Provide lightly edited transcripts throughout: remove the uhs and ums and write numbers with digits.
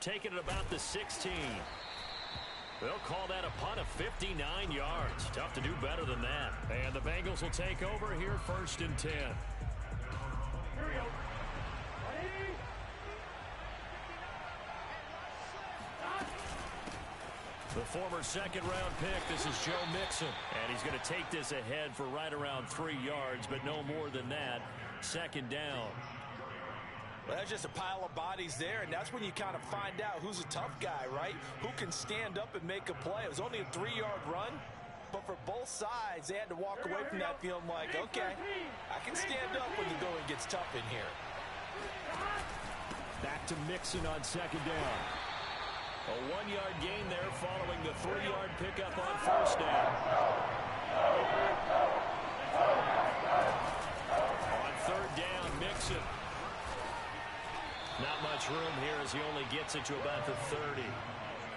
taking it about the 16. They'll call that a punt of 59 yards. Tough to do better than that. And the Bengals will take over here 1st and 10. Here we go. Ready? The former second-round pick, this is Joe Mixon. And he's going to take this ahead for right around 3 yards, but no more than that. 2nd down. Well, that's just a pile of bodies there, and that's when you kind of find out who's a tough guy, right? Who can stand up and make a play. It was only a 3-yard run, but for both sides, they had to walk away from that feeling like, okay, I can stand up when the going gets tough in here. Back to Mixon on 2nd down. A 1-yard gain there following the 3-yard pickup on 1st down. On 3rd down, Mixon. Not much room here as he only gets it to about the 30.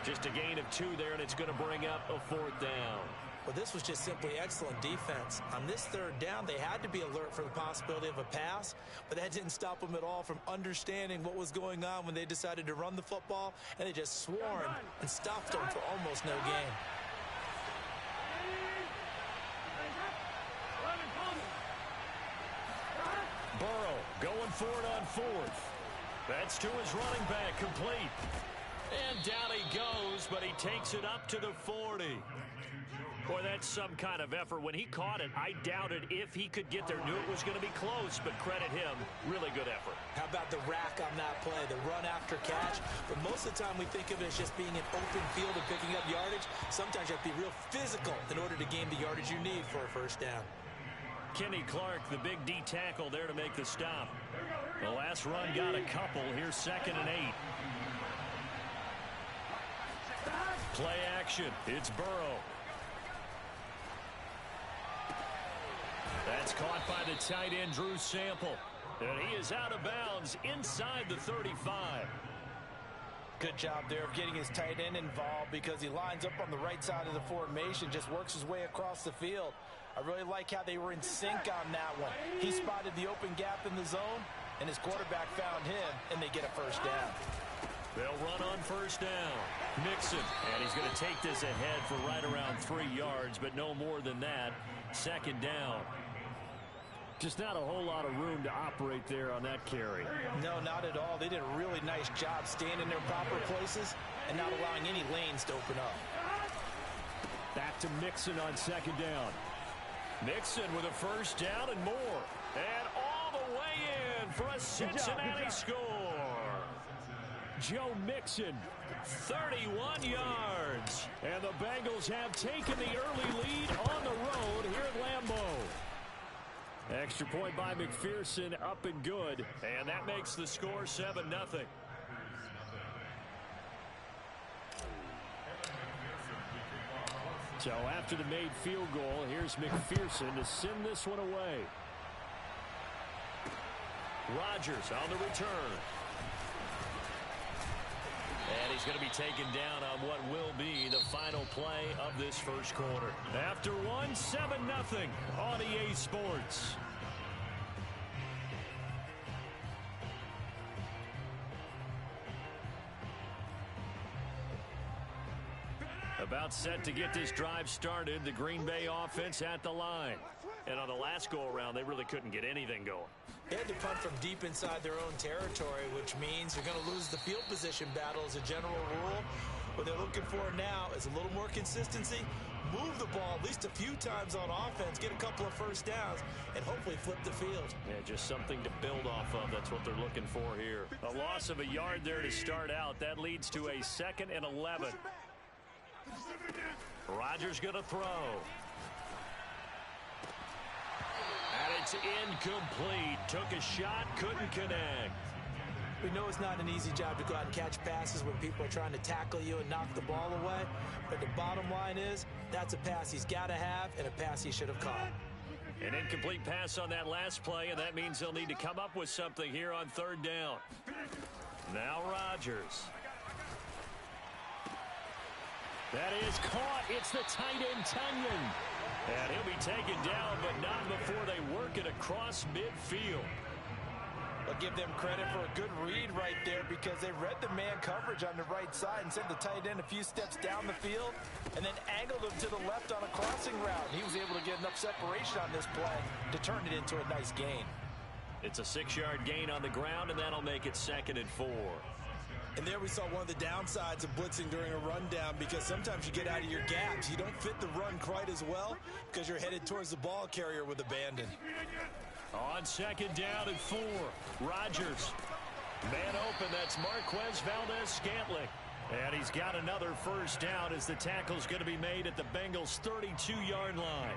Just a gain of 2 there, and it's going to bring up a 4th down. Well, this was just simply excellent defense. On this 3rd down, they had to be alert for the possibility of a pass, but that didn't stop them at all from understanding what was going on when they decided to run the football, and they just swarmed and stopped them for almost no gain. Burrow going for it on 4th. That's to his running back, complete. And down he goes, but he takes it up to the 40. Boy, that's some kind of effort. When he caught it, I doubted if he could get there. Knew it was going to be close, but credit him. Really good effort. How about the rack on that play, the run after catch? But most of the time we think of it as just being an open field and picking up yardage. Sometimes you have to be real physical in order to gain the yardage you need for a 1st down. Kenny Clark, the big D tackle there to make the stop. The last run got a couple. Here's 2nd and 8. Play action. It's Burrow. That's caught by the tight end, Drew Sample. And he is out of bounds inside the 35. Good job there of getting his tight end involved because he lines up on the right side of the formation, just works his way across the field. I really like how they were in sync on that one. He spotted the open gap in the zone, and his quarterback found him, and they get a 1st down. They'll run on 1st down. Mixon, and he's going to take this ahead for right around 3 yards, but no more than that. 2nd down. Just not a whole lot of room to operate there on that carry. No, not at all. They did a really nice job staying in their proper places and not allowing any lanes to open up. Back to Mixon on 2nd down. Mixon with a 1st down and more. And all the way in for a Cincinnati score. Joe Mixon, 31 yards. And the Bengals have taken the early lead on the road here at Lambeau. Extra point by McPherson, up and good. And that makes the score 7-0. So after the made field goal, here's McPherson to send this one away. Rodgers on the return. And he's going to be taken down on what will be the final play of this 1st quarter. After 7-0 on EA Sports. About set to get this drive started, the Green Bay offense at the line. And on the last go-around, they really couldn't get anything going. They had to punt from deep inside their own territory, which means you're going to lose the field position battle as a general rule. What they're looking for now is a little more consistency, move the ball at least a few times on offense, get a couple of 1st downs, and hopefully flip the field. Yeah, just something to build off of. That's what they're looking for here. A loss of a yard there to start out. That leads to a 2nd and 11. Rodgers going to throw. And it's incomplete. Took a shot, couldn't connect. We know it's not an easy job to go out and catch passes when people are trying to tackle you and knock the ball away. But the bottom line is, that's a pass he's got to have and a pass he should have caught. An incomplete pass on that last play, and that means they'll need to come up with something here on 3rd down. Now Rodgers. That is caught. It's the tight end, Tunyon. And he'll be taken down, but not before they work it across midfield. A give them credit for a good read right there because they read the man coverage on the right side and sent the tight end a few steps down the field and then angled him to the left on a crossing route. He was able to get enough separation on this play to turn it into a nice gain. It's a 6-yard gain on the ground, and that'll make it 2nd and 4. And there we saw one of the downsides of blitzing during a rundown because sometimes you get out of your gaps. You don't fit the run quite as well because you're headed towards the ball carrier with abandon. On 2nd down and 4, Rodgers. Man open, that's Marquez Valdez-Scantling. And he's got another first down as the tackle's going to be made at the Bengals' 32-yard line.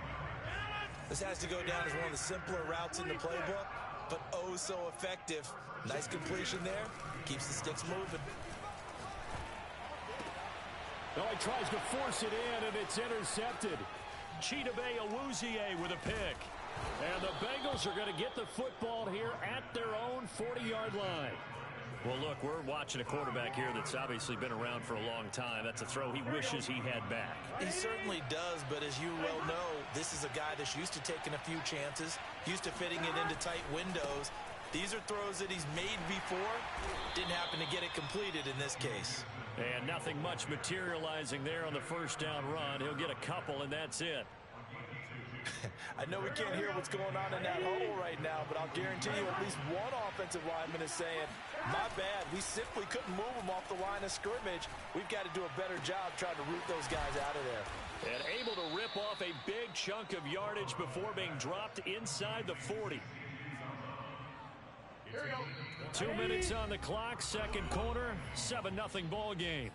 This has to go down as one of the simpler routes in the playbook, but oh so effective. Nice completion there. Keeps the sticks moving. Well, he tries to force it in, and it's intercepted. Chidobe Awuzie with a pick. And the Bengals are going to get the football here at their own 40-yard line. Well, look, we're watching a quarterback here that's obviously been around for a long time. That's a throw he wishes he had back. He certainly does, but as you well know, this is a guy that's used to taking a few chances, used to fitting it into tight windows. These are throws that he's made before. Didn't happen to get it completed in this case. And nothing much materializing there on the first down run. He'll get a couple, and that's it. I know we can't hear what's going on in that huddle right now, but I'll guarantee you at least one offensive lineman is saying, my bad, we simply couldn't move them off the line of scrimmage. We've got to do a better job trying to root those guys out of there. And able to rip off a big chunk of yardage before being dropped inside the 40. 2 minutes on the clock, second quarter, 7-0 ball game.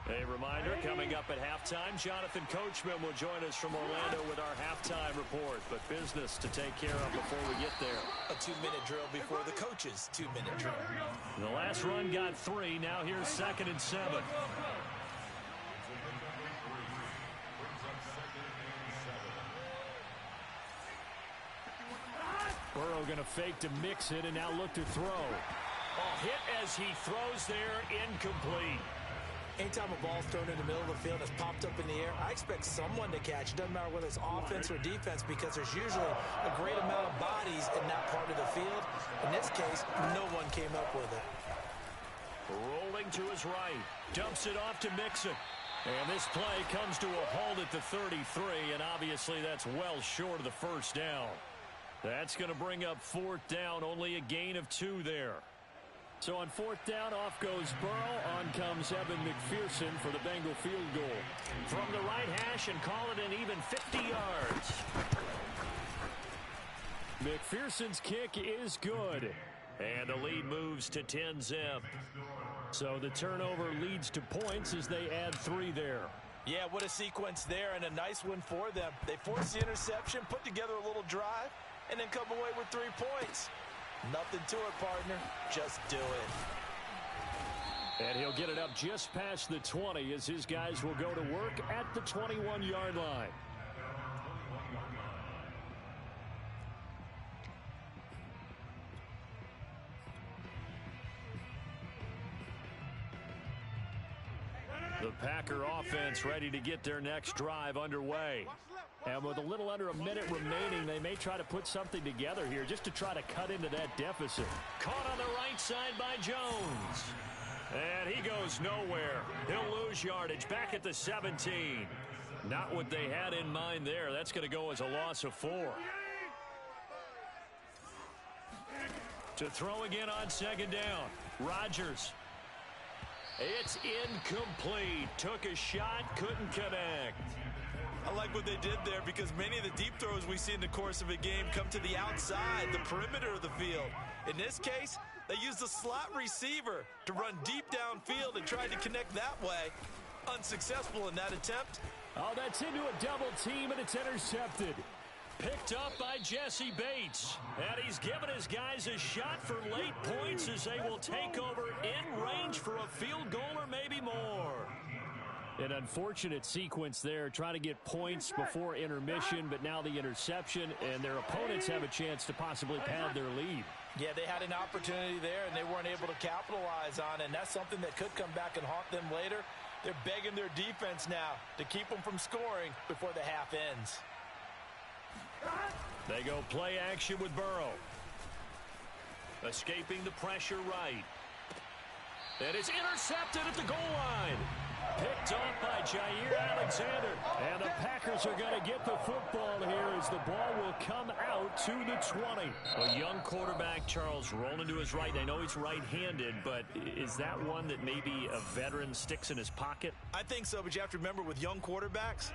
A reminder, coming up at halftime, Jonathan Coachman will join us from Orlando with our halftime report. But business to take care of before we get there. A 2-minute drill before the coach's 2-minute drill. The last run got 3. Now here's 2nd and 7. Burrow going to fake to mix it and now look to throw. Hit as he throws there, incomplete. Anytime a ball's thrown in the middle of the field that's popped up in the air, I expect someone to catch. It doesn't matter whether it's offense or defense because there's usually a great amount of bodies in that part of the field. In this case, no one came up with it. Rolling to his right. Dumps it off to Mixon. And this play comes to a halt at the 33, and obviously that's well short of the first down. That's going to bring up 4th down, only a gain of 2 there. So on 4th down, off goes Burrow. On comes Evan McPherson for the Bengal field goal. From the right hash and call it an even 50 yards. McPherson's kick is good. And the lead moves to 10-zip. So the turnover leads to points as they add 3 there. Yeah, what a sequence there and a nice one for them. They force the interception, put together a little drive, and then come away with 3 points. Nothing to it, partner. Just do it. And he'll get it up just past the 20 as his guys will go to work at the 21-yard line. The Packer offense ready to get their next drive underway. And with a little under a minute remaining, they may try to put something together here just to try to cut into that deficit. Caught on the right side by Jones. And he goes nowhere. He'll lose yardage back at the 17. Not what they had in mind there. That's going to go as a loss of 4. To throw again on 2nd down. Rodgers. It's incomplete. Took a shot, couldn't connect. I like what they did there because many of the deep throws we see in the course of a game come to the outside, the perimeter of the field. In this case, they used the slot receiver to run deep downfield and tried to connect that way. Unsuccessful in that attempt. Oh, that's into a double team, and it's intercepted. Picked up by Jesse Bates. And he's given his guys a shot for late points as they will take over in range for a field goal or maybe more. An unfortunate sequence there, trying to get points before intermission, but now the interception, and their opponents have a chance to possibly pad their lead. Yeah, they had an opportunity there, and they weren't able to capitalize on it, and that's something that could come back and haunt them later. They're begging their defense now to keep them from scoring before the half ends. They go play action with Burrow. Escaping the pressure right. And it's intercepted at the goal line. Picked off by Jair Alexander. And the Packers are going to get the football here as the ball will come out to the 20. A young quarterback, Charles, rolling to his right. I know he's right-handed, but is that one that maybe a veteran sticks in his pocket? I think so, but you have to remember with young quarterbacks,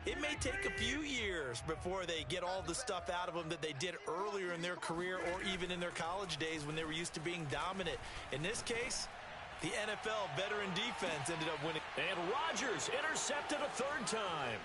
it may take a few years before they get all the stuff out of them that they did earlier in their career or even in their college days when they were used to being dominant. In this case, the NFL veteran defense ended up winning. And Rodgers intercepted a third time.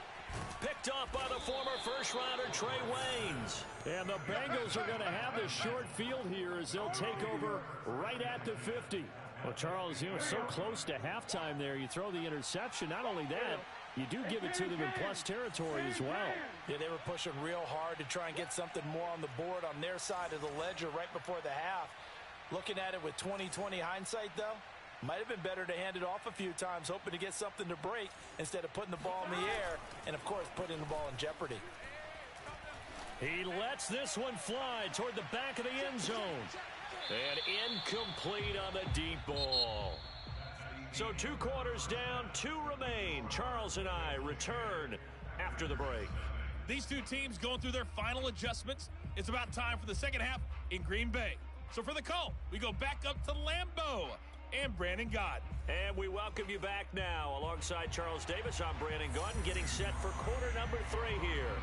Picked off by the former first-rounder Trey Waynes. And the Bengals are going to have the short field here as they'll take over right at the 50. Well, Charles, so close to halftime there. You throw the interception. Not only that, you do give it to them in plus territory as well. Yeah, they were pushing real hard to try and get something more on the board on their side of the ledger right before the half. Looking at it with 20/20 hindsight, though, might have been better to hand it off a few times, hoping to get something to break instead of putting the ball in the air and, of course, putting the ball in jeopardy. He lets this one fly toward the back of the end zone. And incomplete on the deep ball. So 2 quarters down, 2 remain. Charles and I return after the break. These two teams going through their final adjustments. It's about time for the second half in Green Bay. So for the call, we go back up to Lambeau and Brandon Gaudin. And we welcome you back now. Alongside Charles Davis, I'm Brandon Gaudin, getting set for quarter number 3 here.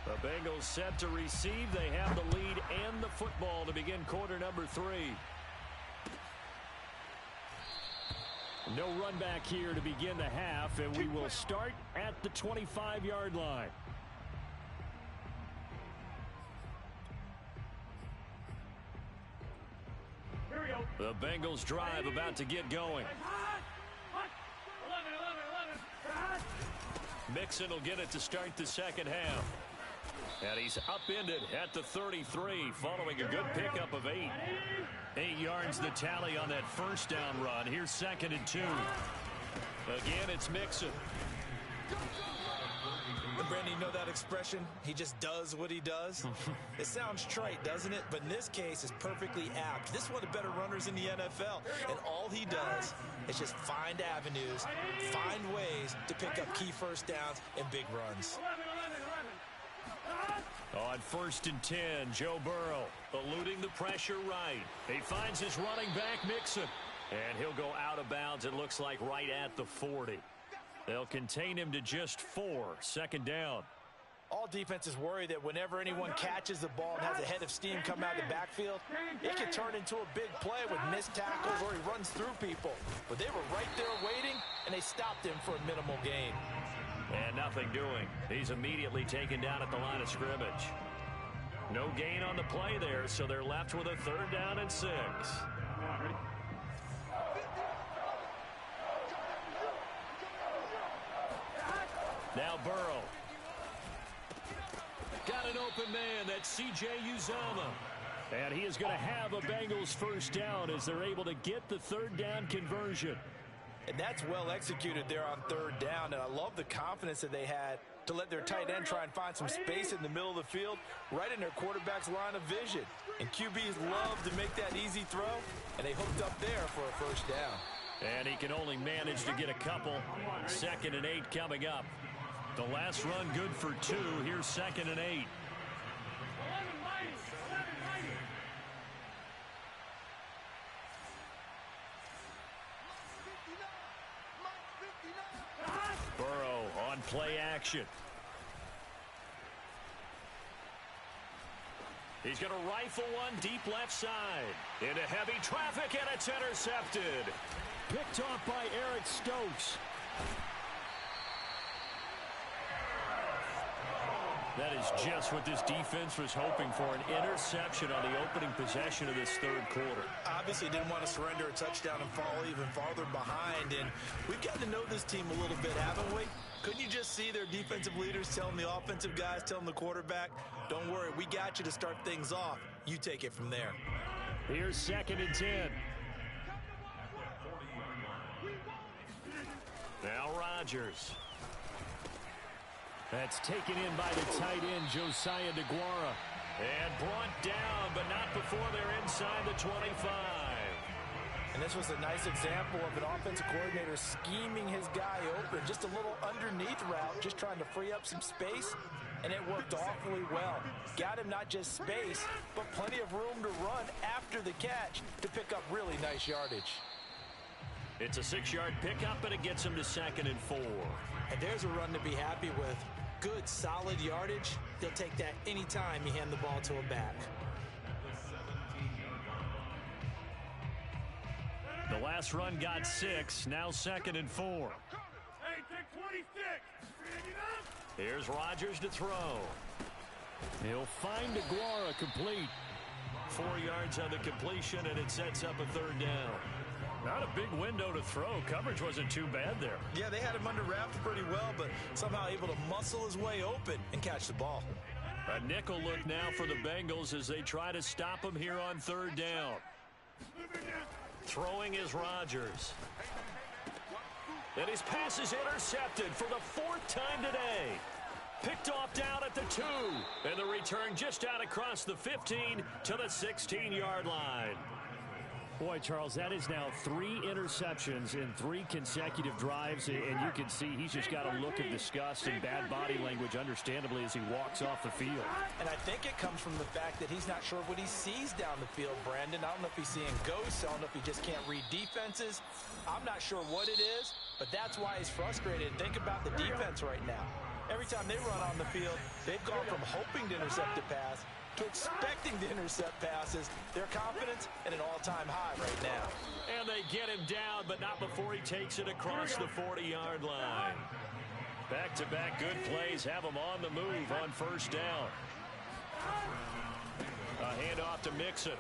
The Bengals set to receive. They have the lead and the football to begin quarter number 3. No run back here to begin the half, and we will start at the 25-yard line. Here we go. The Bengals drive about to get going. 11. Mixon will get it to start the second half. And he's upended at the 33 following a good pickup of 8. 8 yards the tally on that first down run. Here's 2nd and 2. Again, it's Mixon. Brandon, you know that expression? He just does what he does. It sounds trite, doesn't it? But in this case, it's perfectly apt. This is one of the better runners in the NFL. And all he does is just find avenues, find ways to pick up key first downs and big runs. 11. On 1st and 10, Joe Burrow eluding the pressure right. He finds his running back, Mixon. And he'll go out of bounds, it looks like, right at the 40. They'll contain him to just 4. 2nd down. All defenses worry that whenever anyone catches the ball and has a head of steam come out of the backfield, it can turn into a big play with missed tackles or he runs through people. But they were right there waiting, and they stopped him for a minimal gain. And nothing doing. He's immediately taken down at the line of scrimmage. No gain on the play there, so they're left with a 3rd down and 6. Now Burrow. Got an open man. That's C.J. Uzomah. And he is going to have a Bengals first down as they're able to get the 3rd down conversion. And that's well executed there on 3rd down. And I love the confidence that they had to let their tight end try and find some space in the middle of the field, right in their quarterback's line of vision. And QBs love to make that easy throw, and they hooked up there for a first down. And he can only manage to get a couple. 2nd and 8 coming up. The last run good for 2. Here's 2nd and 8. Burrow on play action. He's going to rifle one deep left side. Into heavy traffic, and it's intercepted. Picked off by Eric Stokes. That is just what this defense was hoping for, an interception on the opening possession of this 3rd quarter. Obviously didn't want to surrender a touchdown and fall even farther behind, and we've gotten to know this team a little bit, haven't we? Couldn't you just see their defensive leaders telling the offensive guys, telling the quarterback, don't worry, we got you to start things off. You take it from there. Here's 2nd and 10. Now Rodgers. That's taken in by the tight end, Josiah DeGuara. And brought down, but not before they're inside the 25. And this was a nice example of an offensive coordinator scheming his guy open. Just a little underneath route, just trying to free up some space. And it worked awfully well. Got him not just space, but plenty of room to run after the catch to pick up really nice yardage. It's a 6-yard pickup, and it gets him to 2nd and 4. And there's a run to be happy with. Good, solid yardage. He'll take that anytime you hand the ball to a back. The last run got 6, now 2nd and 4. Hey, take 26. Here's Rodgers to throw. He'll find DeGuara complete. 4 yards on the completion, and it sets up a 3rd down. Not a big window to throw. Coverage wasn't too bad there. Yeah, they had him under wraps pretty well, but somehow able to muscle his way open and catch the ball. A nickel look now for the Bengals as they try to stop him here on 3rd down. Throwing is Rodgers. And his pass is intercepted for the 4th time today. Picked off down at the 2. And the return just out across the 15 to the 16-yard line. Boy, Charles, that is now 3 interceptions in 3 consecutive drives, and you can see he's just got a look of disgust and bad body language, understandably, as he walks off the field. And I think it comes from the fact that he's not sure what he sees down the field, Brandon. I don't know if he's seeing ghosts. I don't know if he just can't read defenses. I'm not sure what it is, but that's why he's frustrated. Think about the defense right now. Every time they run on the field, they've gone from hoping to intercept a pass to expecting to intercept passes. Their confidence at an all-time high right now. And they get him down, but not before he takes it across the 40-yard line. Back-to-back good plays have him on the move on 1st down. A handoff to Mixon.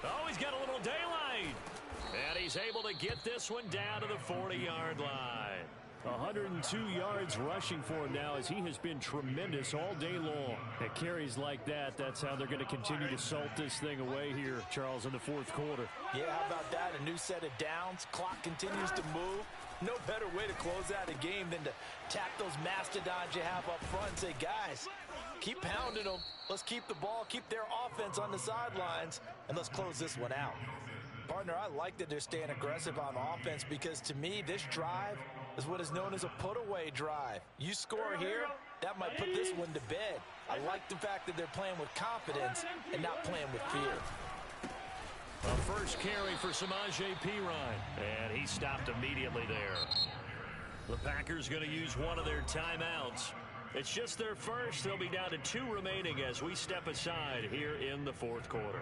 Oh, he's got a little daylight. And he's able to get this one down to the 40-yard line. 102 yards rushing for him now as he has been tremendous all day long. At carries like that, that's how they're going to continue to salt this thing away here, Charles, in the 4th quarter. Yeah, how about that? A new set of downs. Clock continues to move. No better way to close out a game than to tack those mastodons you have up front and say, guys, keep pounding them. Let's keep the ball, keep their offense on the sidelines, and let's close this one out. Partner, I like that they're staying aggressive on offense because, to me, this drive is what is known as a put-away drive. You score here, that might put this one to bed. I like the fact that they're playing with confidence and not playing with fear. A first carry for Samaje Perine, and he stopped immediately there. The Packers going to use one of their timeouts. It's just their first. They'll be down to 2 remaining as we step aside here in the 4th quarter.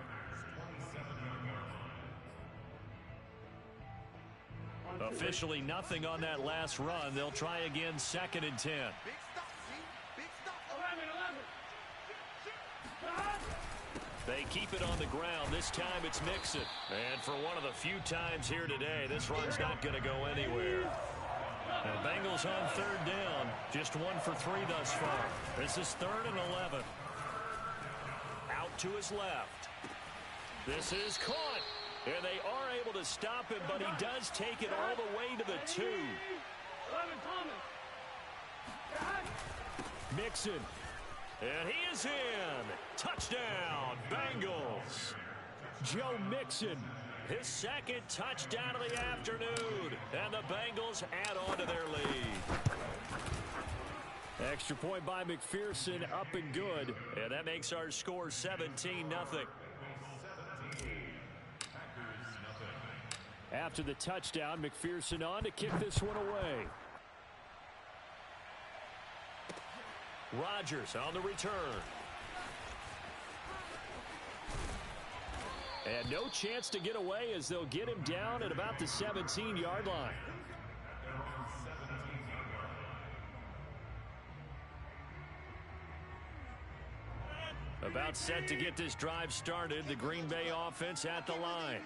Officially nothing on that last run. They'll try again 2nd and 10. They keep it on the ground. This time it's Mixon. And for one of the few times here today, this run's not going to go anywhere. And Bengals on 3rd down. Just 1 for 3 thus far. This is 3rd and 11. Out to his left. This is caught. And they are able to stop him, but he does take it all the way to the 2. Mixon. And he is in. Touchdown, Bengals. Joe Mixon, his 2nd touchdown of the afternoon. And the Bengals add on to their lead. Extra point by McPherson, up and good. And that makes our score 17-0. After the touchdown, McPherson on to kick this one away. Rodgers on the return. And no chance to get away as they'll get him down at about the 17-yard line. About set to get this drive started. The Green Bay offense at the line.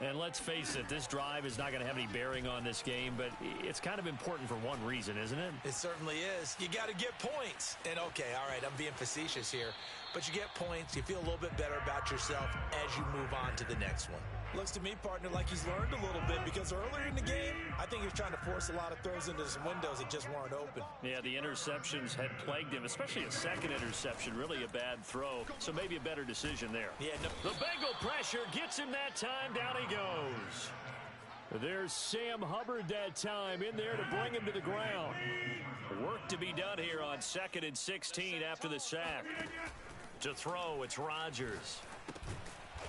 And let's face it, this drive is not going to have any bearing on this game, but it's kind of important for one reason, isn't it? It certainly is. You got to get points. And, okay, all right, I'm being facetious here, but you get points. You feel a little bit better about yourself as you move on to the next one. Looks to me, partner, like he's learned a little bit because earlier in the game, I think he was trying to force a lot of throws into some windows that just weren't open. Yeah, the interceptions had plagued him, especially a second interception, really a bad throw. So maybe a better decision there. Yeah, no. The Bengal pressure gets him that time. Down he goes. There's Sam Hubbard that time in there to bring him to the ground. Work to be done here on 2nd and 16 after the sack. To throw, it's Rodgers.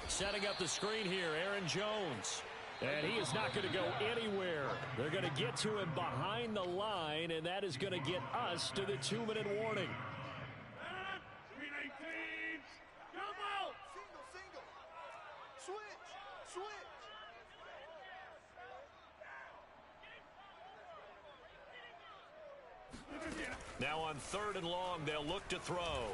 Setting up the screen here, Aaron Jones. And he is not going to go anywhere. They're going to get to him behind the line, and that is going to get us to the 2-minute warning. Green 18. Come out. Single. Switch. Now on 3rd and long, they'll look to throw.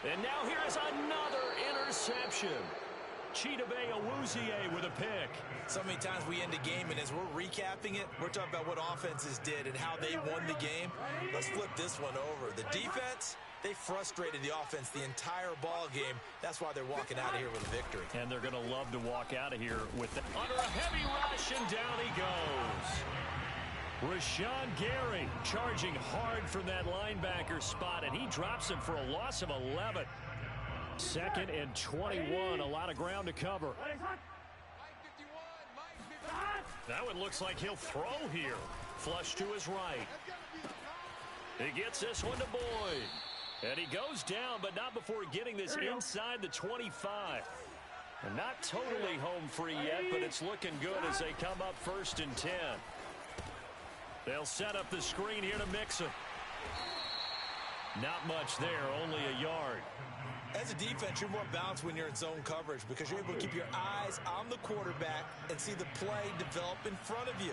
And now here is another interception. Chidobe Awuzie with a pick. So many times we end a game, and as we're recapping it, we're talking about what offenses did and how they won the game. Let's flip this one over. The defense, they frustrated the offense the entire ball game. That's why they're walking out of here with a victory. And they're going to love to walk out of here with the under a heavy rush, and down he goes. Rashawn Gary charging hard from that linebacker spot, and he drops him for a loss of 11. 2nd and 21, a lot of ground to cover. That one looks like he'll throw here. Flush to his right. He gets this one to Boyd. And he goes down, but not before getting this inside the 25. And not totally home free yet, but it's looking good as they come up 1st and 10. They'll set up the screen here to Mixon. Not much there, only a yard. As a defense, you're more balanced when you're in zone coverage because you're able to keep your eyes on the quarterback and see the play develop in front of you.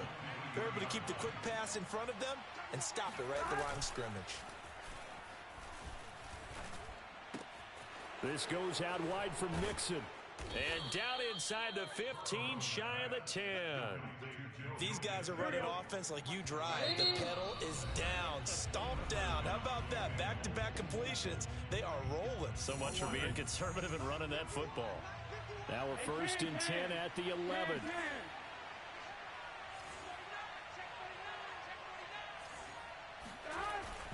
You're able to keep the quick pass in front of them and stop it right at the line of scrimmage. This goes out wide for Mixon. And down inside the 15, shy of the 10. These guys are running offense like you drive. The pedal is down, stomped down. How about that? Back-to-back completions. They are rolling. So much for being conservative and running that football. Now we're 1st and 10 at the 11.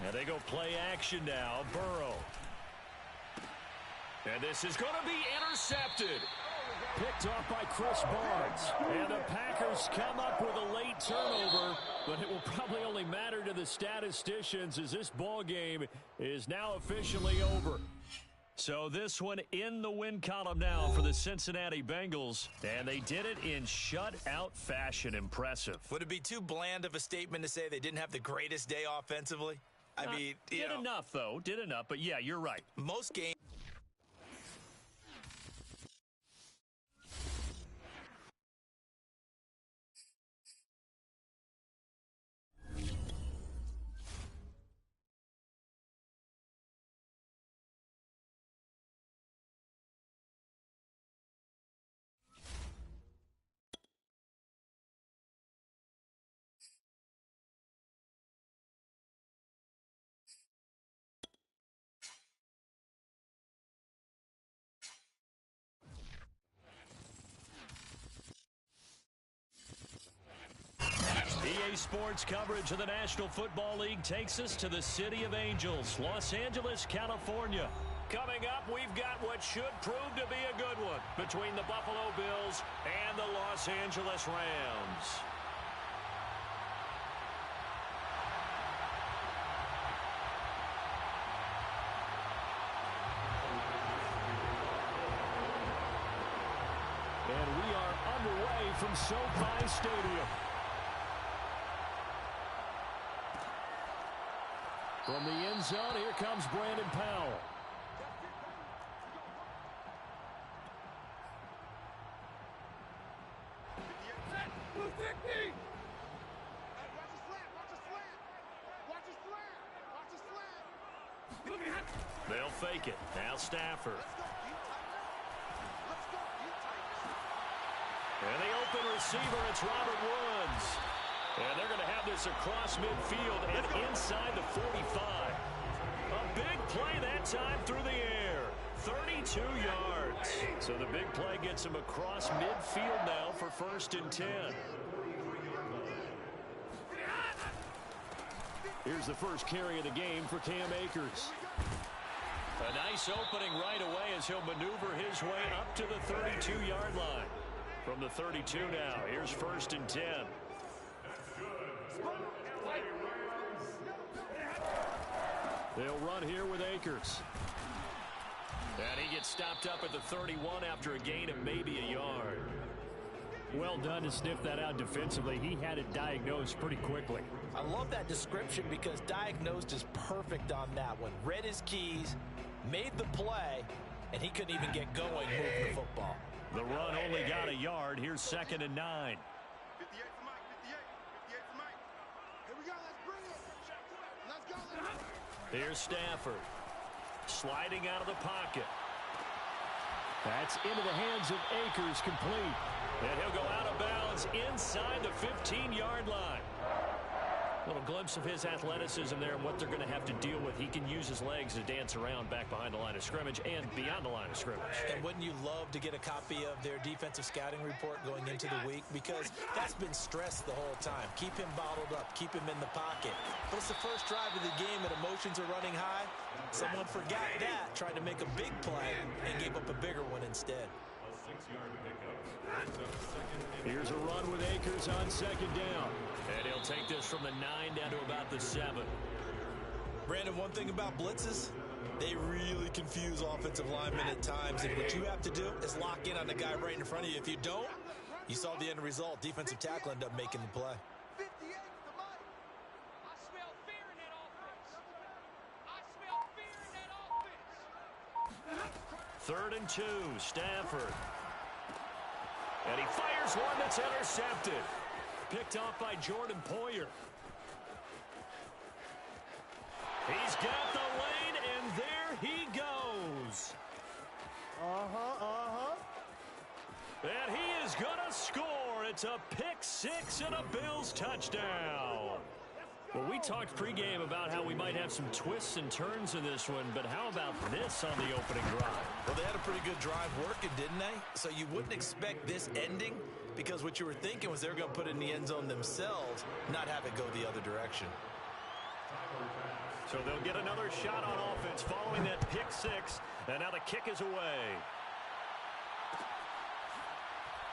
And they go play action now. Burrow. And this is going to be intercepted. Picked off by Chris Barnes. And the Packers come up with a late turnover, but it will probably only matter to the statisticians as this ball game is now officially over. So this one in the win column now for the Cincinnati Bengals, and they did it in shutout fashion. Impressive. Would it be too bland of a statement to say they didn't have the greatest day offensively? I mean, did enough, though. Did enough, but yeah, you're right. Most games. EA Sports coverage of the National Football League takes us to the City of Angels, Los Angeles, California. Coming up, we've got what should prove to be a good one between the Buffalo Bills and the Los Angeles Rams. And we are underway from SoFi Stadium. From the end zone, here comes Brandon Powell. They'll fake it. Now Stafford. And the open receiver, it's Robert Woods. And they're going to have this across midfield and inside the 45. A big play that time through the air. 32 2 yards. So the big play gets him across midfield now for 1st and 10. Here's the first carry of the game for Cam Akers. A nice opening right away as he'll maneuver his way up to the 32-yard line. From the 32 now, here's 1st and 10. They'll run here with Akers. And he gets stopped up at the 31 after a gain of maybe a yard. Well done to sniff that out defensively. He had it diagnosed pretty quickly. I love that description because diagnosed is perfect on that one. Read his keys, made the play, and he couldn't even get going moving the football. The run only got a yard. Here's 2nd and 9. 58 for Mike, 58 for Mike. Here we go, let's bring it. Let's go. Here's Stafford. Sliding out of the pocket. That's into the hands of Akers, complete. And he'll go out of bounds inside the 15-yard line. Little glimpse of his athleticism there and what they're going to have to deal with. He can use his legs to dance around back behind the line of scrimmage and beyond the line of scrimmage. And wouldn't you love to get a copy of their defensive scouting report going into the week? Because that's been stressed the whole time. Keep him bottled up. Keep him in the pocket. But it's the first drive of the game and emotions are running high. Someone forgot that, tried to make a big play, and gave up a bigger one instead. Here's a run with Akers on 2nd down. And he'll take this from the 9 down to about the 7. Brandon, one thing about blitzes, they really confuse offensive linemen at times. And what you have to do is lock in on the guy right in front of you. If you don't, you saw the end result. Defensive tackle ended up making the play. 58 for Mike. I smell fear in that offense. I smell fear in that offense. 3rd and 2, Stafford. And he fires one that's intercepted. Picked off by Jordan Poyer. He's got the lane, and there he goes. And he is going to score. It's a pick 6 and a Bills touchdown. Well, we talked pregame about how we might have some twists and turns in this one, but how about this on the opening drive? Well, they had a pretty good drive working, didn't they? So you wouldn't expect this ending because what you were thinking was they were going to put it in the end zone themselves, not have it go the other direction. So they'll get another shot on offense following that pick 6, and now the kick is away.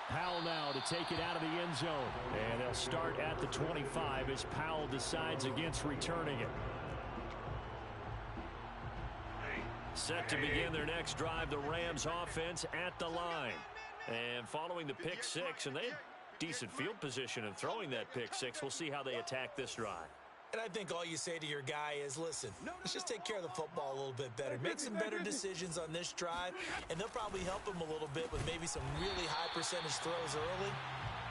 Powell now to take it out of the end zone. And they'll start at the 25 as Powell decides against returning it. Set to begin their next drive, the Rams offense at the line. And following the pick 6, and they had decent field position in throwing that pick 6. We'll see how they attack this drive. And I think all you say to your guy is, listen, let's just take care of the football a little bit better. Make some better decisions on this drive, and they'll probably help him a little bit with maybe some really high percentage throws early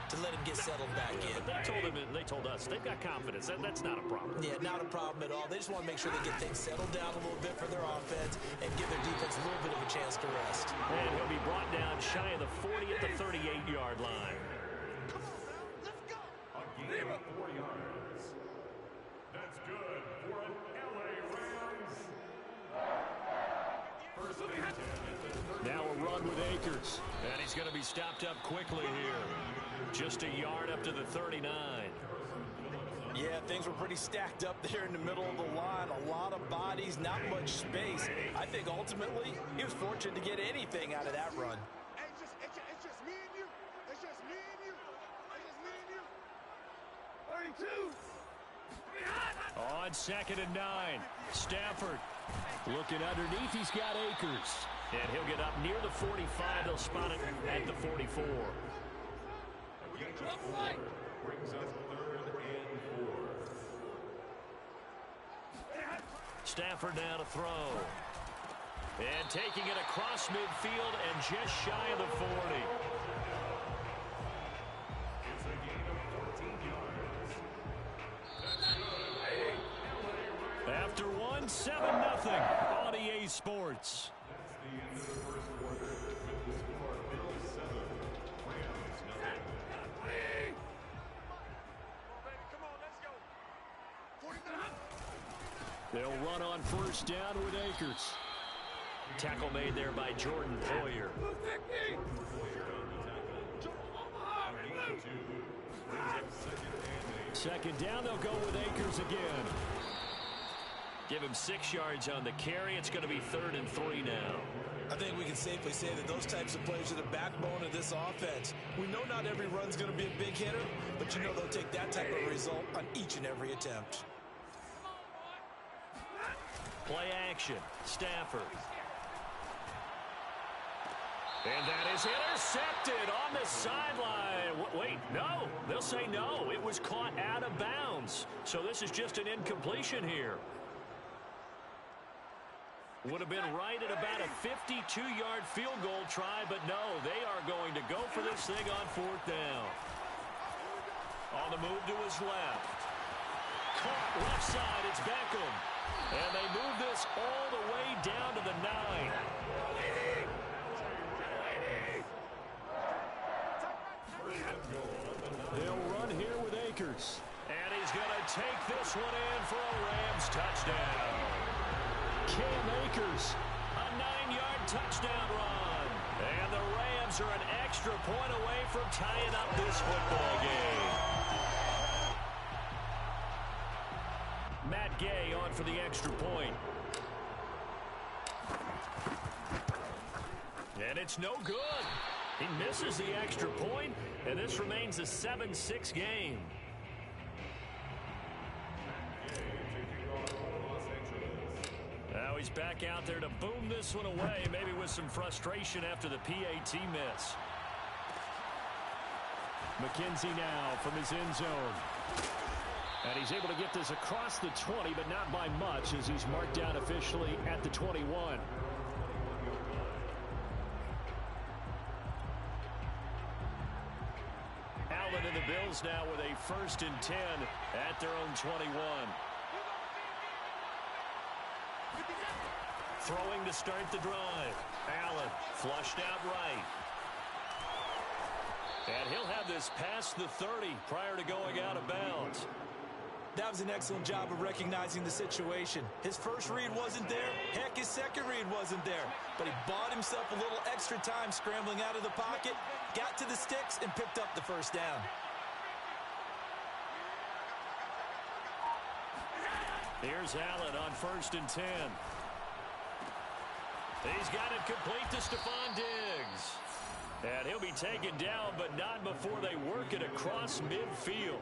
to let him get settled back in. But they told us they've got confidence. That's not a problem. Yeah, not a problem at all. They just want to make sure they get things settled down a little bit for their offense and give their defense a little bit of a chance to rest. And he'll be brought down shy of the 40 at the 38-yard line. Let's go. A gain of 4 yards. That's good for an LA Rams. First and 10 at the 30. Now a run with Akers. And he's going to be stopped up quickly here. Just a yard up to the 39. Yeah, things were pretty stacked up there in the middle of the line. A lot of bodies, not much space. I think ultimately he was fortunate to get anything out of that run. Hey, it's just me and you. It's just me and you. It's just me and you. 32. On 2nd and 9. Stafford looking underneath. He's got Akers. And he'll get up near the 45. They'll spot it at the 44. Brings us 3rd and 4. Stafford now to throw. And taking it across midfield and just shy of the 40. It's a gain of 14 yards. After one, 7-0 on EA Sports. That's the end of the first quarter with the score Bills 7, Rams 9. Come on, let's go. 49. They'll run on 1st down with Akers. Tackle made there by Jordan Poyer. Second down, they'll go with Akers again. Give him 6 yards on the carry. It's going to be 3rd and 3 now. I think we can safely say that those types of plays are the backbone of this offense. We know not every run's going to be a big hitter, but you know they'll take that type of result on each and every attempt. Play action. Stafford. And that is intercepted on the sideline. Wait, no. They'll say no. It was caught out of bounds. So this is just an incompletion here. Would have been right at about a 52-yard field goal try, but no, they are going to go for this thing on 4th down. On the move to his left. Caught left side, it's Beckham. And they move this all the way down to the 9. They'll run here with Akers. And he's going to take this one in for a Rams touchdown. Cam Akers, a 9-yard touchdown run. And the Rams are an extra point away from tying up this football game. Matt Gay on for the extra point. And it's no good. He misses the extra point, and this remains a 7-6 game. Now he's back out there to boom this one away, maybe with some frustration after the PAT miss. McKenzie now from his end zone. And he's able to get this across the 20, but not by much, as he's marked down officially at the 21. Allen and the Bills now with a 1st and 10 at their own 21. Throwing to start the drive. Allen flushed out right. And he'll have this past the 30 prior to going out of bounds. That was an excellent job of recognizing the situation. His first read wasn't there. Heck, his second read wasn't there. But he bought himself a little extra time scrambling out of the pocket, got to the sticks, and picked up the 1st down. Here's Allen on 1st and 10. He's got it complete to Stephon Diggs. And he'll be taken down, but not before they work it across midfield.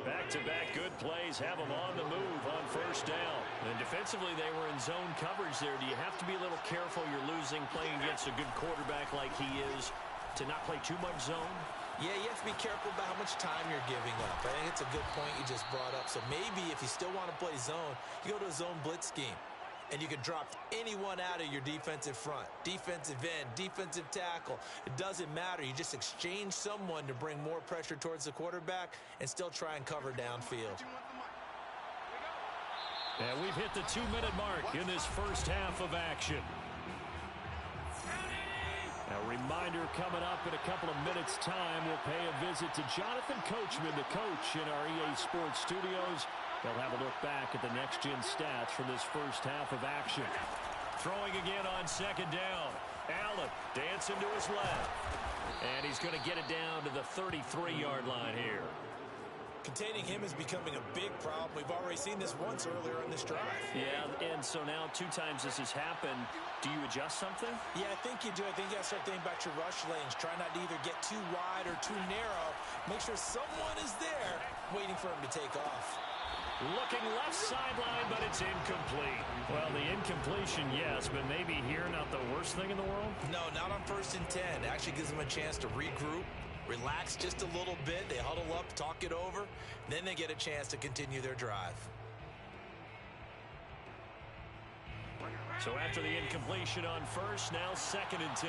Back-to-back good plays have them on the move on 1st down. And defensively, they were in zone coverage there. Do you have to be a little careful you're losing playing against a good quarterback like he is to not play too much zone? Yeah, you have to be careful about how much time you're giving up. I think it's a good point you just brought up. So maybe if you still want to play zone, you go to a zone blitz scheme. And you can drop anyone out of your defensive front. Defensive end, defensive tackle. It doesn't matter. You just exchange someone to bring more pressure towards the quarterback and still try and cover downfield. And we've hit the 2-minute mark in this first half of action. A reminder coming up in a couple of minutes' time. We'll pay a visit to Jonathan Coachman, the coach in our EA Sports studios. They'll have a look back at the next-gen stats from this first half of action. Throwing again on 2nd down. Allen dancing to his left. And he's going to get it down to the 33-yard line here. Containing him is becoming a big problem. We've already seen this once earlier in this drive. Yeah, and so now 2 times this has happened. Do you adjust something? Yeah, I think you do. I think you got to start thinking about your rush lanes. Try not to either get too wide or too narrow. Make sure someone is there waiting for him to take off. Looking left sideline, but it's incomplete. Well, the incompletion, yes, but maybe here not the worst thing in the world? No, not on 1st and 10. It actually gives them a chance to regroup, relax just a little bit. They huddle up, talk it over. Then they get a chance to continue their drive. So after the incompletion on 1st, now 2nd and 10.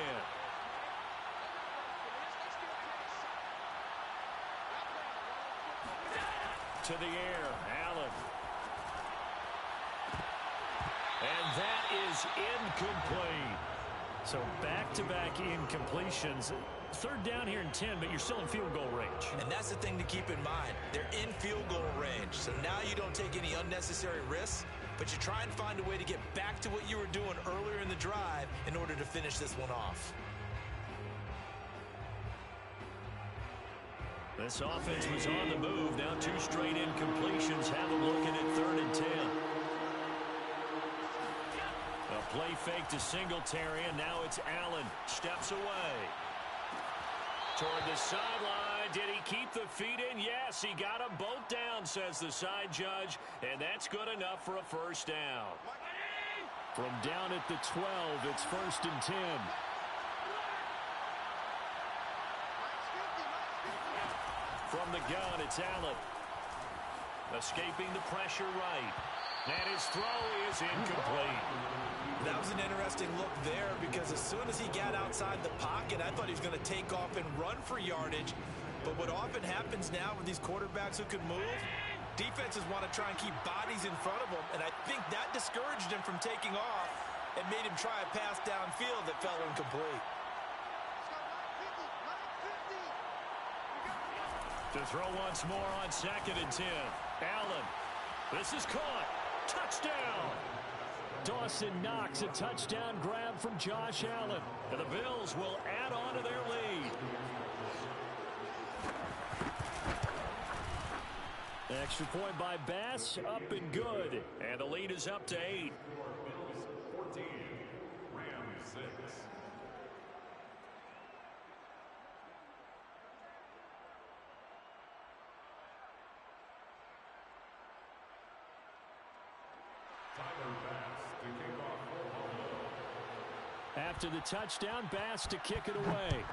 To the air, Allen. And that is incomplete. So back-to-back incompletions. 3rd down here and 10, but you're still in field goal range. And that's the thing to keep in mind. They're in field goal range. So now you don't take any unnecessary risks. but you try and find a way to get back to what you were doing earlier in the drive in order to finish this one off. This offense was on the move. Now 2 straight incompletions have them looking at 3rd and 10. A play fake to Singletary, and now it's Allen. Steps away. Toward the sideline. Did he keep the feet in? Yes, he got them both down, says the side judge, and that's good enough for a first down. From down at the 12, it's 1st and 10. From the gun, it's Allen. Escaping the pressure right. And his throw is incomplete. That was an interesting look there because as soon as he got outside the pocket, I thought he was going to take off and run for yardage. But what often happens now with these quarterbacks who can move, defenses want to try and keep bodies in front of them. And I think that discouraged him from taking off and made him try a pass downfield that fell incomplete. To throw once more on 2nd and 10. Allen. This is caught. Touchdown. Dawson Knox, a touchdown grab from Josh Allen. And the Bills will add on to their lead. Extra point by Bass, up and good. And the lead is up to 8. 14, Rams 6. After the touchdown, Bass to kick it away.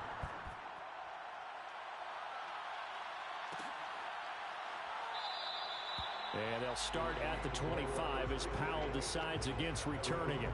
And they'll start at the 25 as Powell decides against returning it.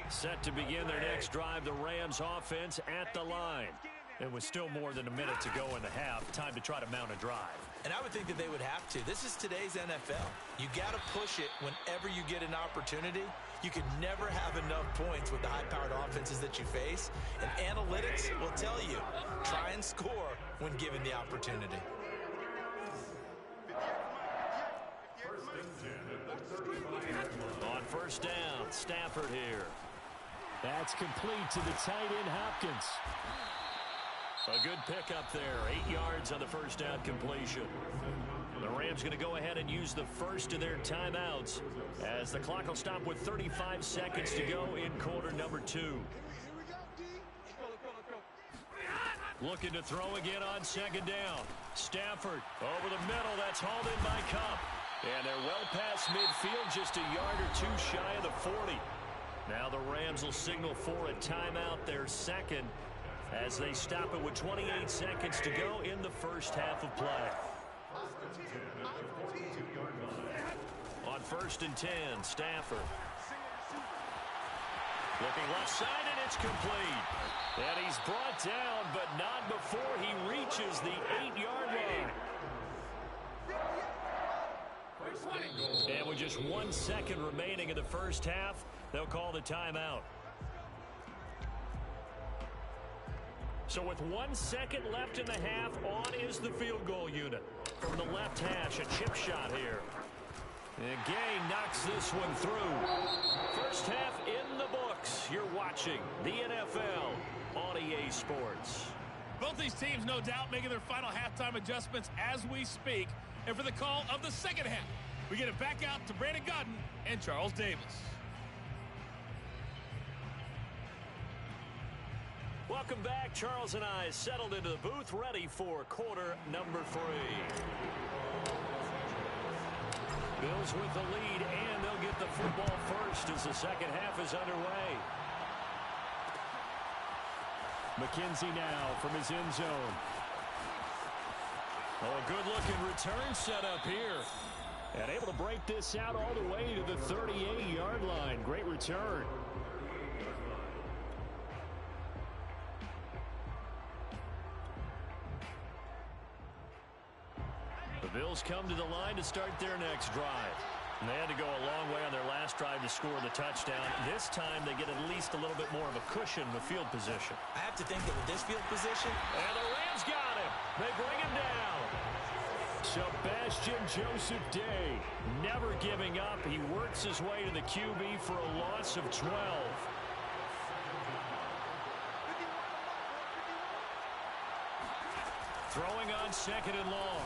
Set to begin their next drive, the Rams offense at the line. And with still more than a minute to go in the half, time to try to mount a drive. And I would think that they would have to. This is today's NFL. You got to push it whenever you get an opportunity. You can never have enough points with the high-powered offenses that you face. And analytics will tell you, try and score when given the opportunity. On 1st down, Stafford here. That's complete to the tight end, Hopkins. A good pickup there. 8 yards on the 1st down completion. The Rams going to go ahead and use the first of their timeouts as the clock will stop with 35 seconds to go in quarter number 2. Looking to throw again on 2nd down. Stafford over the middle. That's hauled in by Kupp. And they're well past midfield, just a yard or 2 shy of the 40. Now the Rams will signal for a timeout, their second, as they stop it with 28 seconds to go in the first half of play. On 1st and 10, Stafford. Looking left side, and it's complete. And he's brought down, but not before he reaches the 8-yard line. And with just 1 second remaining in the first half, they'll call the timeout. So with 1 second left in the half, on is the field goal unit. From the left hash, a chip shot here. And Gay knocks this one through. First half in the books. You're watching the NFL on EA Sports. Both these teams, no doubt, making their final halftime adjustments as we speak. And for the call of the second half, we get it back out to Brandon Godden and Charles Davis. Welcome back. Charles and I settled into the booth, ready for quarter number 3. Bills with the lead, and they'll get the football first as the second half is underway. McKenzie now from his end zone. Oh, a good-looking return set up here. And able to break this out all the way to the 38-yard line. Great return. The Bills come to the line to start their next drive. And they had to go a long way on their last drive to score the touchdown. This time they get at least a little bit more of a cushion with field position. I have to think that with this field position. And the Rams got him. They bring him down. Sebastian Joseph Day, never giving up. He works his way to the QB for a loss of 12. Throwing on second and long.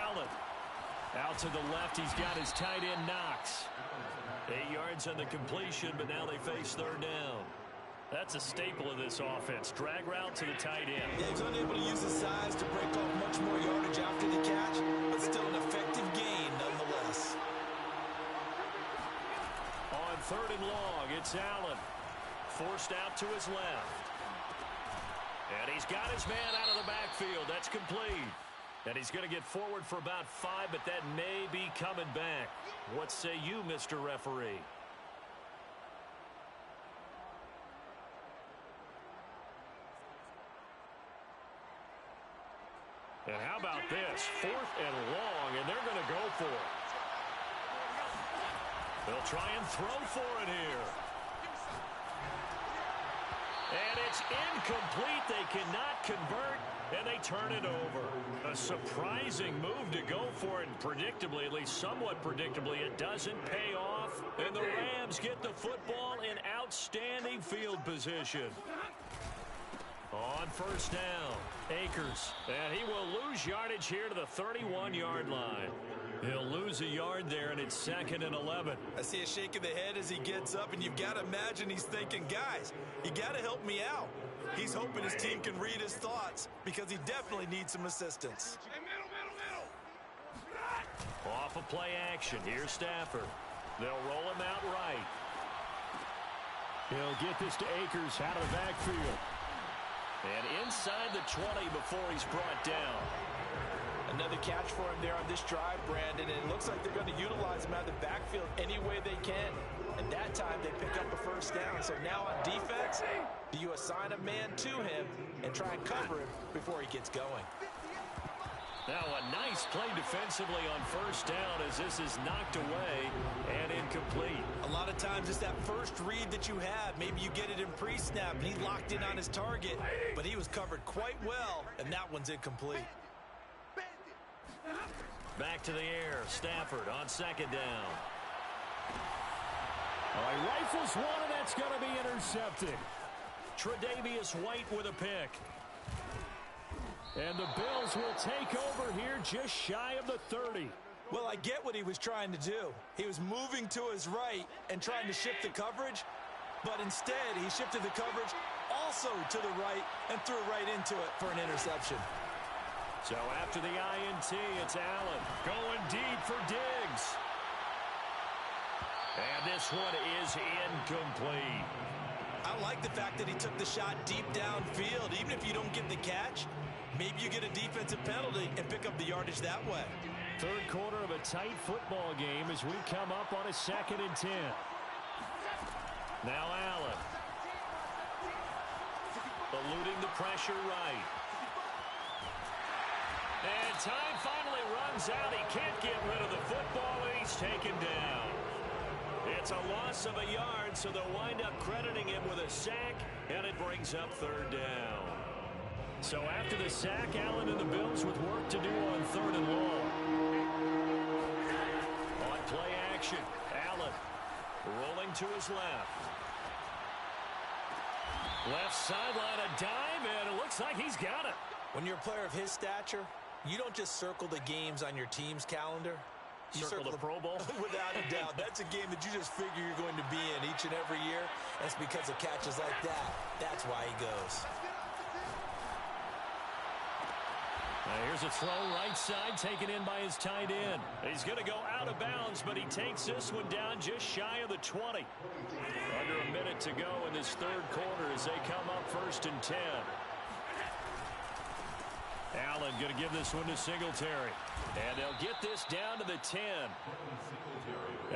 Allen. Out to the left, he's got his tight end Knox. 8 yards on the completion, but now they face third down. That's a staple of this offense. Drag route to the tight end. Yeah, he's unable to use his size to break off much more yardage after the catch, but still an effective gain nonetheless. On third and long, it's Allen. Forced out to his left. And he's got his man out of the backfield. That's complete. And he's going to get forward for about 5, but that may be coming back. What say you, Mr. Referee? And how about this? 4th and long, and they're going to go for it. They'll try and throw for it here. And it's incomplete. They cannot convert, and they turn it over. A surprising move to go for it, and predictably, at least somewhat predictably, it doesn't pay off. And the Rams get the football in outstanding field position. On first down, Akers, and he will lose yardage here to the 31-yard line. He'll lose a yard there, and it's 2nd and 11. I see a shake of the head as he gets up, and you've got to imagine he's thinking, guys, you got to help me out. He's hoping his team can read his thoughts because he definitely needs some assistance. Hey, middle. Off of play action, here's Stafford. They'll roll him out right. He'll get this to Akers out of the backfield. And inside the 20 before he's brought down. Another catch for him there on this drive, Brandon, and it looks like they're going to utilize him out of the backfield any way they can. And that time they pick up a first down. So now on defense, do you assign a man to him and try and cover him before he gets going? Now a nice play defensively on first down as this is knocked away and incomplete. A lot of times it's that first read that you have. Maybe you get it in pre-snap and he locked in on his target, but he was covered quite well, and that one's incomplete. Back to the air. Stafford on second down. All right, rifles one, and that's going to be intercepted. Tre'Davious White with a pick. And the Bills will take over here just shy of the 30. Well, I get what he was trying to do. He was moving to his right and trying to shift the coverage, but instead he shifted the coverage also to the right and threw right into it for an interception. So after the INT, it's Allen going deep for Diggs. And this one is incomplete. I like the fact that he took the shot deep downfield. Even if you don't get the catch, maybe you get a defensive penalty and pick up the yardage that way. Third quarter of a tight football game as we come up on a 2nd and 10. Now Allen. Eluding the pressure right. And time finally runs out. He can't get rid of the football, and he's taken down. It's a loss of a yard, so they'll wind up crediting him with a sack, and it brings up third down. So after the sack, Allen and the Bills with work to do on 3rd and long. On play action, Allen rolling to his left. Left sideline, a dive, and it looks like he's got it. When you're a player of his stature, you don't just circle the games on your team's calendar. You circle the Pro Bowl? Without a doubt. That's a game that you just figure you're going to be in each and every year. That's because of catches like that. That's why he goes. Here's a throw right side taken in by his tight end. He's going to go out of bounds, but he takes this one down just shy of the 20. Under a minute to go in this third quarter as they come up 1st and 10. Allen going to give this one to Singletary. And they'll get this down to the 10.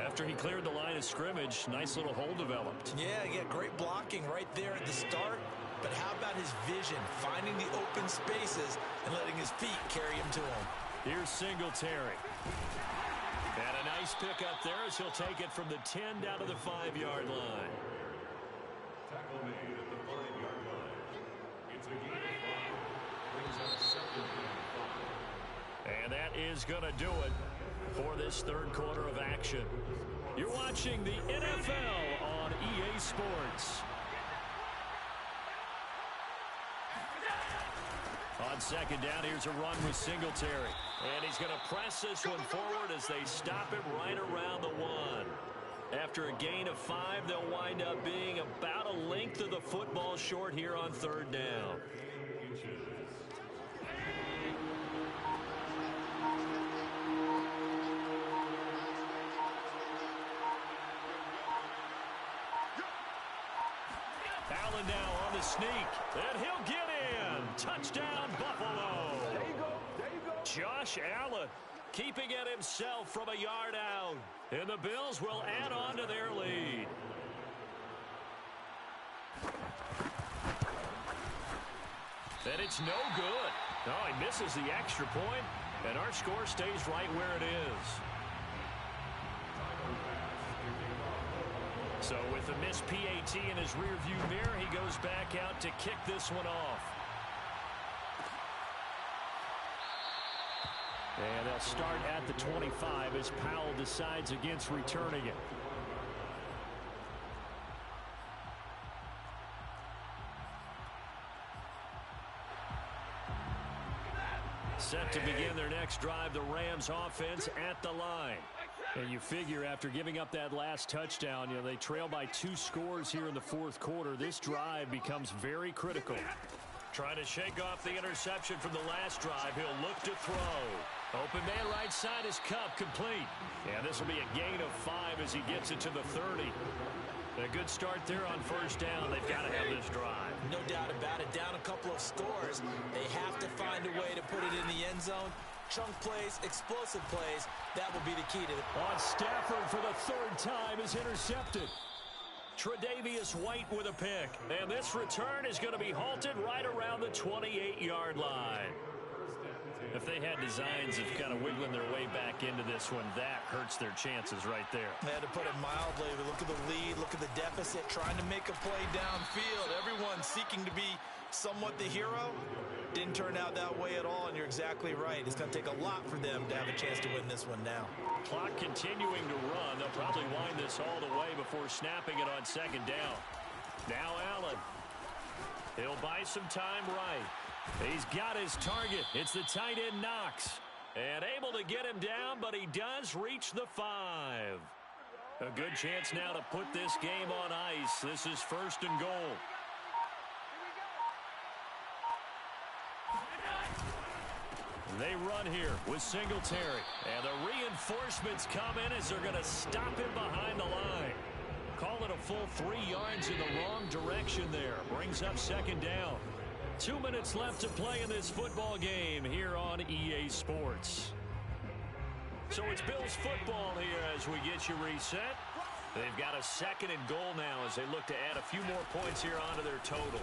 After he cleared the line of scrimmage, nice little hole developed. Yeah, great blocking right there at the start. But how about his vision, finding the open spaces and letting his feet carry him to him? Here's Singletary. And a nice pick up there as he'll take it from the 10 down to the 5-yard line. Tackle made at the 5-yard line. It's a game of 5. Brings up 2nd and 5. And that that is going to do it for this third quarter of action. You're watching the NFL on EA Sports. On second down, here's a run with Singletary. And he's going to press this one forward as they stop him right around the 1. After a gain of 5, they'll wind up being about a length of the football short here on third down. Allen now on the sneak, and he'll get in. Touchdown, Buffalo. There you go. There you go. Josh Allen keeping it himself from a yard out. And the Bills will add on to their lead. And it's no good. No, he misses the extra point, and our score stays right where it is. So with a missed PAT in his rearview mirror, he goes back out to kick this one off. And they'll start at the 25 as Powell decides against returning it. Set to begin their next drive, the Rams offense at the line. And you figure after giving up that last touchdown, they trail by 2 scores here in the fourth quarter. This drive becomes very critical. Trying to shake off the interception from the last drive. He'll look to throw. Open man right side is Cup, complete. And this will be a gain of 5 as he gets it to the 30. A good start there on first down. They've got to have this drive. No doubt about it. Down a couple of scores. They have to find a way to put it in the end zone. Chunk plays, explosive plays. That will be the key to it. On Stafford for the 3rd time is intercepted. Tre'Davious White with a pick. And this return is going to be halted right around the 28-yard line. If they had designs of kind of wiggling their way back into this one, that hurts their chances right there. They had to put it mildly. Look at the lead. Look at the deficit. Trying to make a play downfield. Everyone seeking to be somewhat the hero. Didn't turn out that way at all, and you're exactly right. It's going to take a lot for them to have a chance to win this one now. Clock continuing to run. They'll probably wind this all the way before snapping it on second down. Now Allen. He'll buy some time right. He's got his target. It's the tight end Knox. And able to get him down, but he does reach the 5. A good chance now to put this game on ice. This is 1st and goal. They run here with Singletary. And the reinforcements come in as they're going to stop him behind the line. Call it a full 3 yards in the wrong direction there. Brings up second down. 2 minutes left to play in this football game here on EA Sports. So it's Bills football here as we get you reset. They've got a 2nd and goal now as they look to add a few more points here onto their total.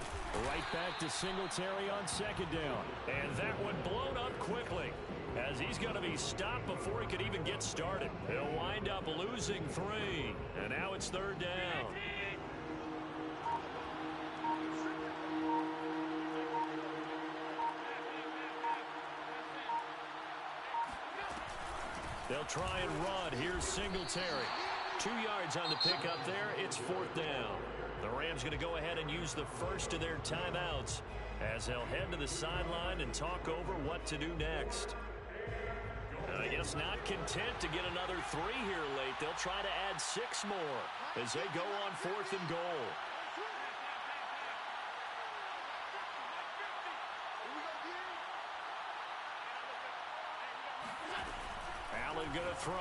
Right back to Singletary on second down. And that one blown up quickly as he's going to be stopped before he could even get started. He'll wind up losing 3. And now it's 3rd down. They'll try and run. Here's Singletary. 2 yards on the pickup there. It's 4th down. The Rams going to go ahead and use the first of their timeouts as they'll head to the sideline and talk over what to do next. And I guess not content to get another 3 here late. They'll try to add 6 more as they go on 4th and goal. Allen going to throw.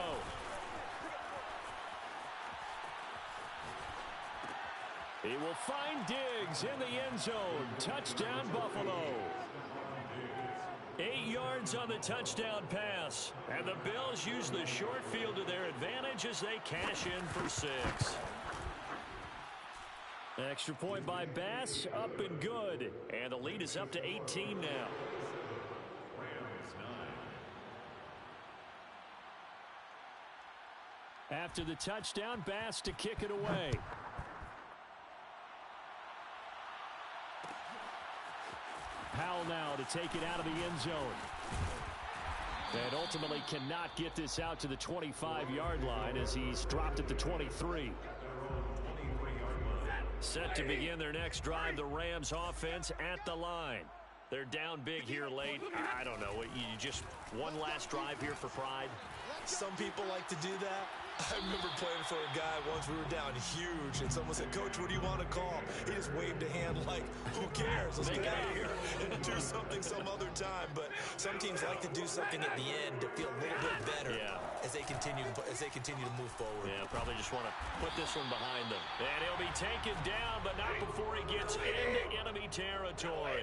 He will find Diggs in the end zone. Touchdown, Buffalo. 8 yards on the touchdown pass. And the Bills use the short field to their advantage as they cash in for 6. Extra point by Bass, up and good. And the lead is up to 18 now. After the touchdown, Bass to kick it away. Powell now to take it out of the end zone. And ultimately cannot get this out to the 25-yard line as he's dropped at the 23. Set to begin their next drive, the Rams offense at the line. They're down big here late. I don't know. You just one last drive here for pride. Some people like to do that. I remember playing for a guy once. We were down huge, and someone said, "Coach, what do you want to call?" He just waved a hand like, "Who cares? Let's get out of here and do something some other time." But some teams like to do something at the end to feel a little bit better as they continue to move forward. Yeah, probably just want to put this one behind them. And he'll be taken down, but not before he gets into enemy territory.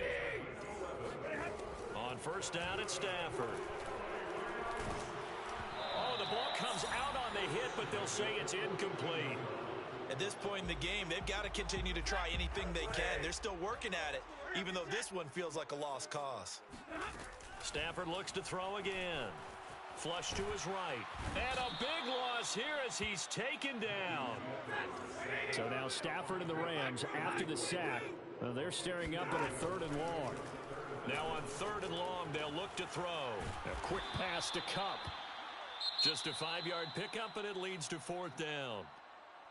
On first down, it's Stafford. Oh, the ball comes out on the hit, but they'll say it's incomplete. At this point in the game, they've got to continue to try anything they can. They're still working at it, even though this one feels like a lost cause. Stafford looks to throw again. Flush to his right. And a big loss here as he's taken down. So now Stafford and the Rams, after the sack, they're staring up at a 3rd and long. Now on 3rd and long, they'll look to throw. A quick pass to Kupp. Just a 5-yard pickup, and it leads to 4th down.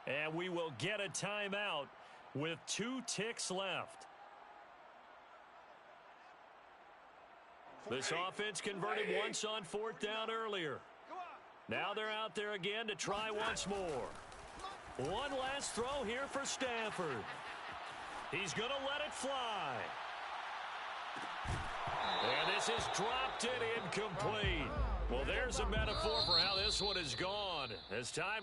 And we will get a timeout with 2 ticks left. This offense converted once on 4th down earlier. Now they're out there again to try once more. One last throw here for Stafford. He's going to let it fly. And this is dropped and incomplete. Well, there's a metaphor for how this one has gone. As time